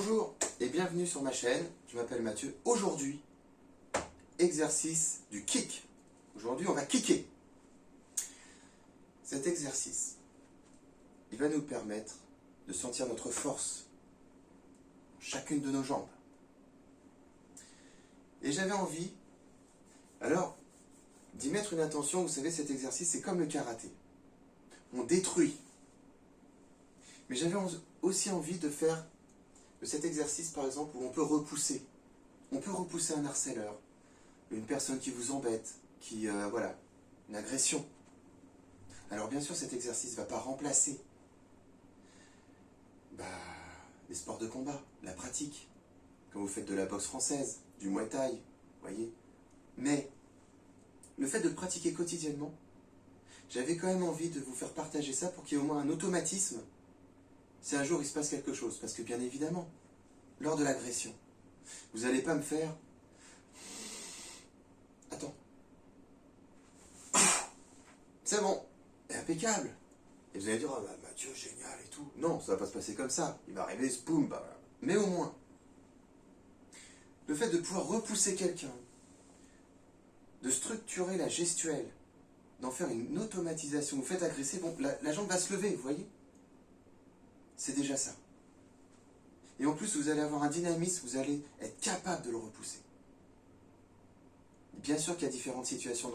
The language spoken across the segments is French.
Bonjour et bienvenue sur ma chaîne, je m'appelle Mathieu. Aujourd'hui, exercice du kick. Aujourd'hui, on va kicker. Cet exercice, il va nous permettre de sentir notre force, chacune de nos jambes. Et j'avais envie, alors, d'y mettre une attention. Vous savez, cet exercice, c'est comme le karaté. On détruit. Mais j'avais aussi envie de faire de cet exercice, par exemple, où on peut repousser. On peut repousser un harceleur, une personne qui vous embête, voilà, une agression. Alors bien sûr, cet exercice ne va pas remplacer les sports de combat, la pratique, quand vous faites de la boxe française, du muay thai, voyez. Mais le fait de le pratiquer quotidiennement, j'avais quand même envie de vous faire partager ça pour qu'il y ait au moins un automatisme si un jour il se passe quelque chose. Parce que bien évidemment, lors de l'agression, vous n'allez pas me faire... Attends. C'est bon, impeccable. Et vous allez dire, oh, bah, Mathieu, génial et tout. Non, ça va pas se passer comme ça. Il va arriver, boum, bah, voilà. Mais au moins, le fait de pouvoir repousser quelqu'un, de structurer la gestuelle, d'en faire une automatisation, vous faites agresser, bon, la jambe va se lever, vous voyez. C'est déjà ça. Et en plus, vous allez avoir un dynamisme, vous allez être capable de le repousser. Bien sûr qu'il y a différentes situations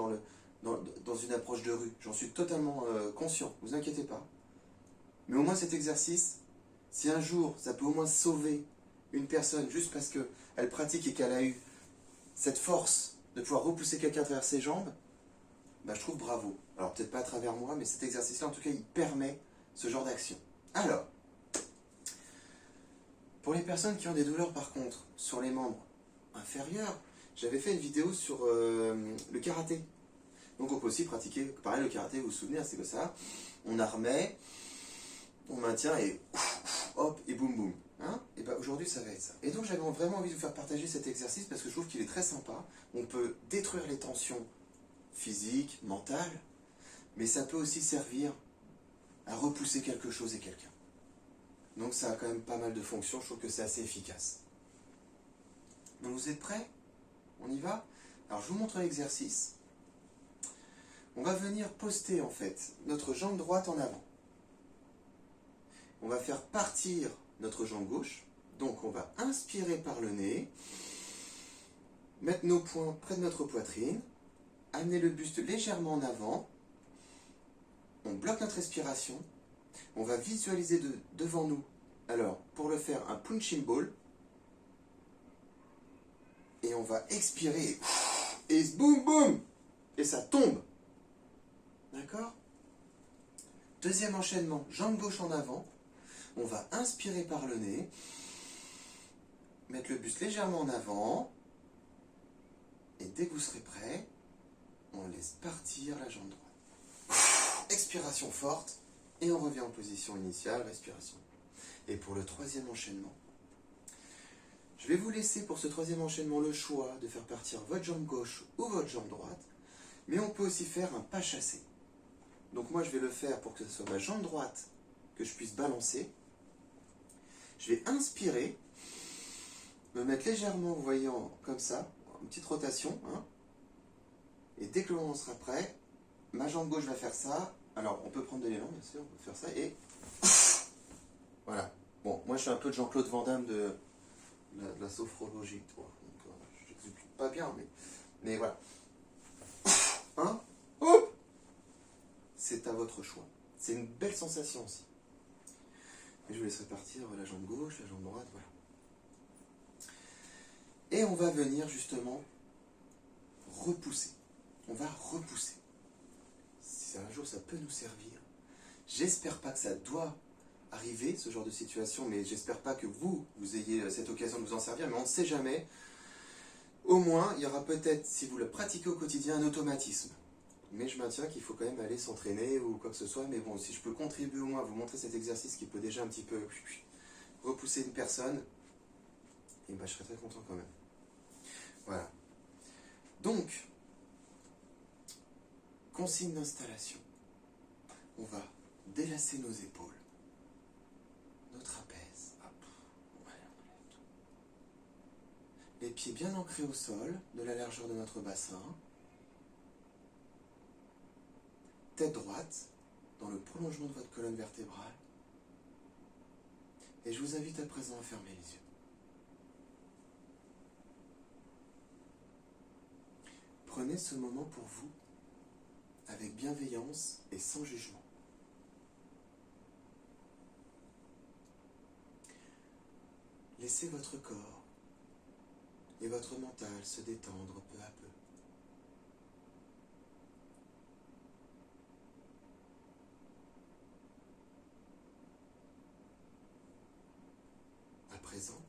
dans une approche de rue, j'en suis totalement conscient, ne vous inquiétez pas. Mais au moins cet exercice, si un jour ça peut au moins sauver une personne juste parce qu'elle pratique et qu'elle a eu cette force de pouvoir repousser quelqu'un à travers ses jambes, bah, je trouve bravo. Alors peut-être pas à travers moi, mais cet exercice-là, en tout cas, il permet ce genre d'action. Alors, pour les personnes qui ont des douleurs par contre, sur les membres inférieurs, j'avais fait une vidéo sur le karaté. Donc on peut aussi pratiquer, pareil le karaté, vous vous souvenez, c'est que ça, on armait, on maintient et hop, et boum boum. Hein, et bah aujourd'hui ça va être ça. Et donc j'avais vraiment envie de vous faire partager cet exercice parce que je trouve qu'il est très sympa. On peut détruire les tensions physiques, mentales, mais ça peut aussi servir à repousser quelque chose et quelqu'un. Donc ça a quand même pas mal de fonctions, je trouve que c'est assez efficace. Donc vous êtes prêts? On y va? Alors je vous montre l'exercice. On va venir poster en fait notre jambe droite en avant. On va faire partir notre jambe gauche. Donc on va inspirer par le nez, mettre nos poings près de notre poitrine, amener le buste légèrement en avant. On bloque notre respiration. On va visualiser devant nous. Alors, pour le faire, un punching ball. Et on va expirer. Et boum boum. Et ça tombe. D'accord? Deuxième enchaînement, jambe gauche en avant. On va inspirer par le nez. Mettre le buste légèrement en avant. Et dès que vous serez prêt, on laisse partir la jambe droite. Expiration forte. Et on revient en position initiale, respiration. Et pour le troisième enchaînement, je vais vous laisser pour ce troisième enchaînement le choix de faire partir votre jambe gauche ou votre jambe droite. Mais on peut aussi faire un pas chassé. Donc moi je vais le faire pour que ce soit ma jambe droite que je puisse balancer. Je vais inspirer, me mettre légèrement, vous voyez, comme ça, une petite rotation. Hein, et dès que le moment sera prêt, ma jambe gauche va faire ça. Alors on peut prendre de l'élan, bien sûr, on peut faire ça et... Voilà. Bon, moi je suis un peu de Jean-Claude Van Damme de la sophrologie. Donc, je n'explique pas bien, mais voilà. Hein? Hop! C'est à votre choix. C'est une belle sensation aussi. Et je vous laisserai partir la jambe gauche, la jambe droite, voilà. Et on va venir justement repousser. On va repousser. Si un jour ça peut nous servir, j'espère pas que ça doit arriver, ce genre de situation, mais j'espère pas que vous ayez cette occasion de vous en servir, mais on ne sait jamais. Au moins, il y aura peut-être, si vous le pratiquez au quotidien, un automatisme. Mais je maintiens qu'il faut quand même aller s'entraîner ou quoi que ce soit. Mais bon, si je peux contribuer au moins à vous montrer cet exercice qui peut déjà un petit peu repousser une personne, et ben, je serais très content quand même. Voilà. Donc, consigne d'installation. On va délasser nos épaules, nos trapèzes. Hop. On va aller en Les pieds bien ancrés au sol, de la largeur de notre bassin. Tête droite, dans le prolongement de votre colonne vertébrale. Et je vous invite à présent à fermer les yeux. Prenez ce moment pour vous, avec bienveillance et sans jugement. Laissez votre corps et votre mental se détendre peu à peu. À présent,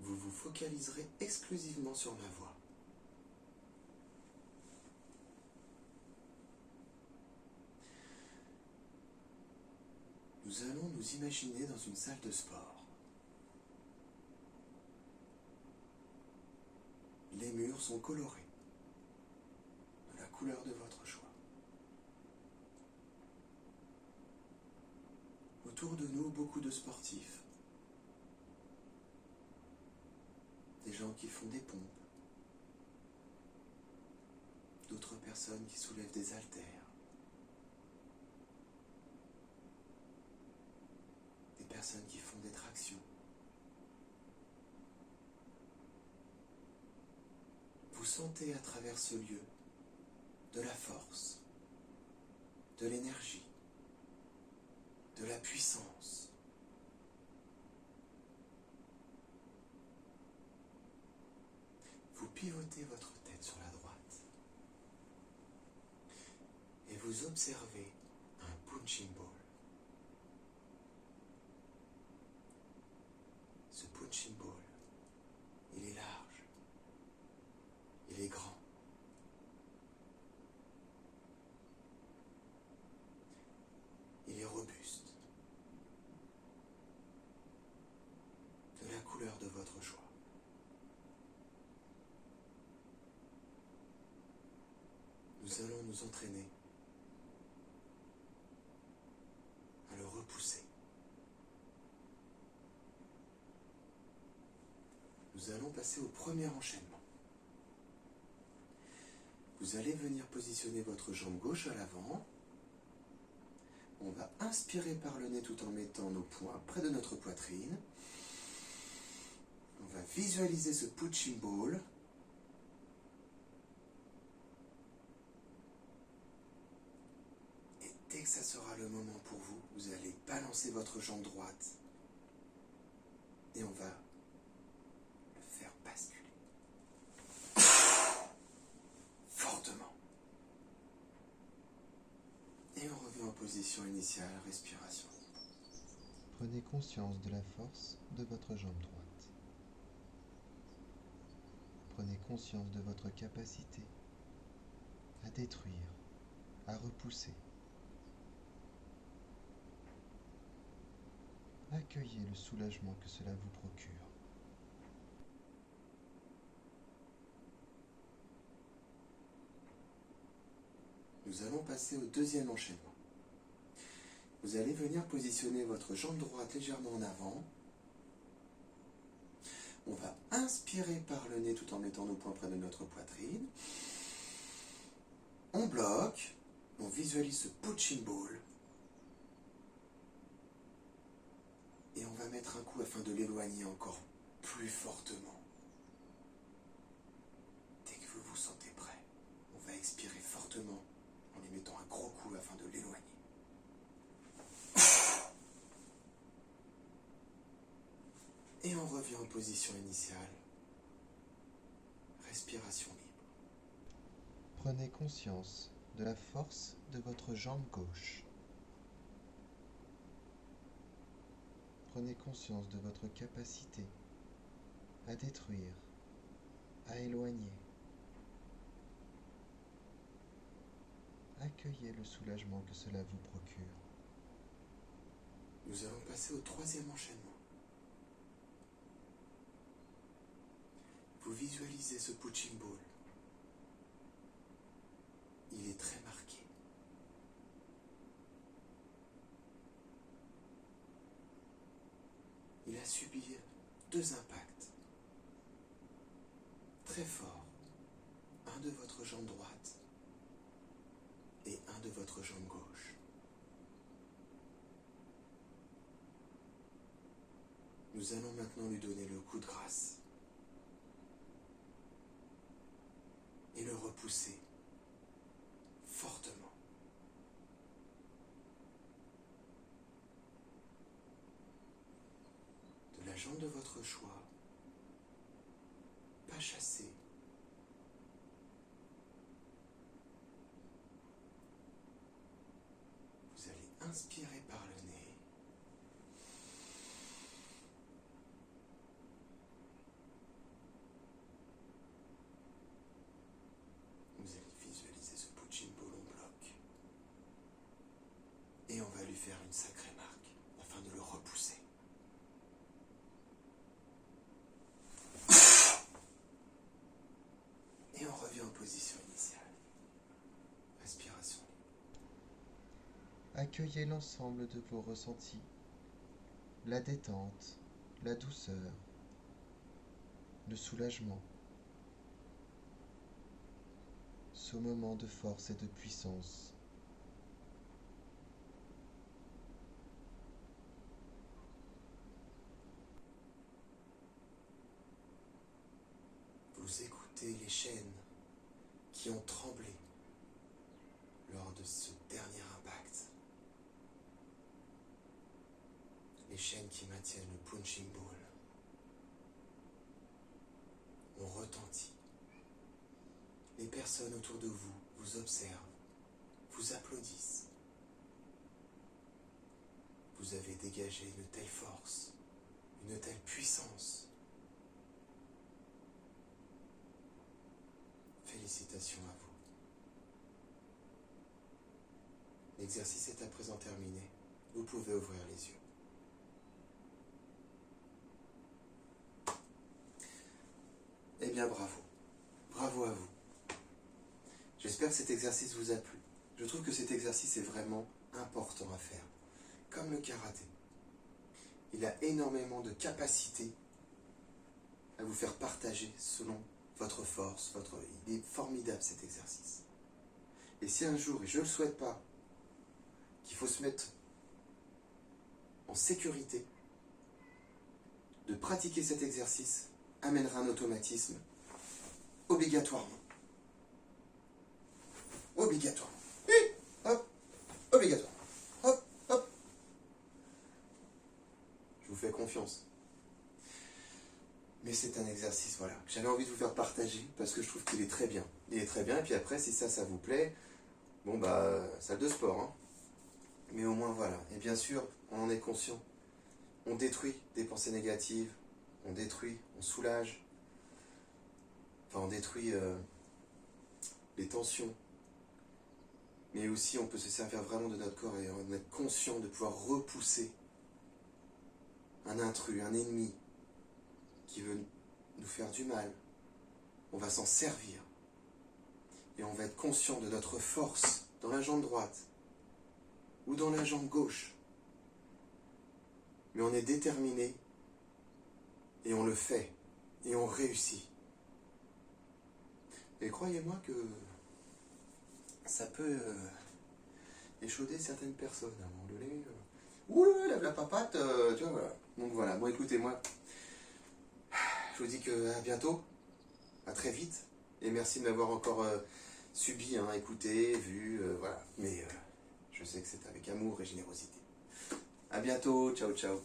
vous vous focaliserez exclusivement sur ma voix. Nous allons nous imaginer dans une salle de sport. Les murs sont colorés, de la couleur de votre choix. Autour de nous, beaucoup de sportifs. Des gens qui font des pompes. D'autres personnes qui soulèvent des haltères. Des personnes qui font des tractions. Vous sentez à travers ce lieu de la force, de l'énergie, de la puissance. Vous pivotez votre tête sur la droite et vous observez un punching ball. Ce punching ball, il est large, il est grand. Il est robuste, de la couleur de votre choix. Nous allons nous entraîner à le repousser. Nous allons passer au premier enchaînement. Vous allez venir positionner votre jambe gauche à l'avant. On va inspirer par le nez tout en mettant nos poings près de notre poitrine. On va visualiser ce punching ball. Et dès que ça sera le moment pour vous, vous allez balancer votre jambe droite. Et on va le faire basculer. Fortement. Et on revient en position initiale, respiration. Prenez conscience de la force de votre jambe droite. Prenez conscience de votre capacité à détruire, à repousser. Accueillez le soulagement que cela vous procure. Nous allons passer au deuxième enchaînement. Vous allez venir positionner votre jambe droite légèrement en avant. On va inspirer par le nez tout en mettant nos poings près de notre poitrine. On bloque. On visualise ce punching ball. Et on va mettre un coup afin de l'éloigner encore plus fortement. Dès que vous vous sentez prêt, on va expirer fortement en y mettant un gros coup afin de l'éloigner. Et on revient en position initiale. Respiration libre. Prenez conscience de la force de votre jambe gauche. Prenez conscience de votre capacité à détruire, à éloigner. Accueillez le soulagement que cela vous procure. Nous allons passer au troisième enchaînement. Vous visualisez ce punching ball. Il est très marqué. Il a subi 2 impacts. très fort un de votre jambe droite et un de votre jambe gauche. Nous allons maintenant lui donner le coup de grâce et le repousser fortement. De la jambe de votre choix, pas chassée, vous allez inspirer par le nez. Vous allez visualiser ce punching ball en bloc. Et on va lui faire une sacrée marque afin de le repousser. Et on revient en position initiale. Respiration. Accueillez l'ensemble de vos ressentis, la détente, la douceur, le soulagement. Ce moment de force et de puissance. Vous écoutez les chaînes qui ont tremblé lors de ce dernier impact. Les chaînes qui maintiennent le punching ball ont retenti. Les personnes autour de vous vous observent, vous applaudissent. Vous avez dégagé une telle force, une telle puissance. Félicitations à vous. L'exercice est à présent terminé. Vous pouvez ouvrir les yeux. Eh bien, bravo. Bravo à vous. J'espère que cet exercice vous a plu. Je trouve que cet exercice est vraiment important à faire. Comme le karaté. Il a énormément de capacités à vous faire partager selon votre force, Il est formidable cet exercice. Et si un jour, et je ne le souhaite pas, qu'il faut se mettre en sécurité, de pratiquer cet exercice amènera un automatisme obligatoirement. Obligatoirement. Hop, obligatoire. Hop, hop. Je vous fais confiance. Mais c'est un exercice, voilà, que j'avais envie de vous faire partager parce que je trouve qu'il est très bien. Il est très bien, et puis après, si ça vous plaît, bon salle de sport, hein. Mais au moins, voilà. Et bien sûr, on en est conscient. On détruit des pensées négatives, on détruit, on soulage, on détruit les tensions. Mais aussi, on peut se servir vraiment de notre corps et en être conscient de pouvoir repousser un intrus, un ennemi qui veut nous faire du mal. On va s'en servir. Et on va être conscient de notre force dans la jambe droite ou dans la jambe gauche. Mais on est déterminé et on le fait et on réussit. Et croyez-moi que ça peut échauder certaines personnes à un moment donné. Ouh, lève la papate, tu vois, voilà. Donc voilà, bon écoutez-moi, je vous dis à bientôt, à très vite, et merci de m'avoir encore subi, hein, écouté, vu, voilà. Mais je sais que c'est avec amour et générosité. À bientôt, ciao ciao.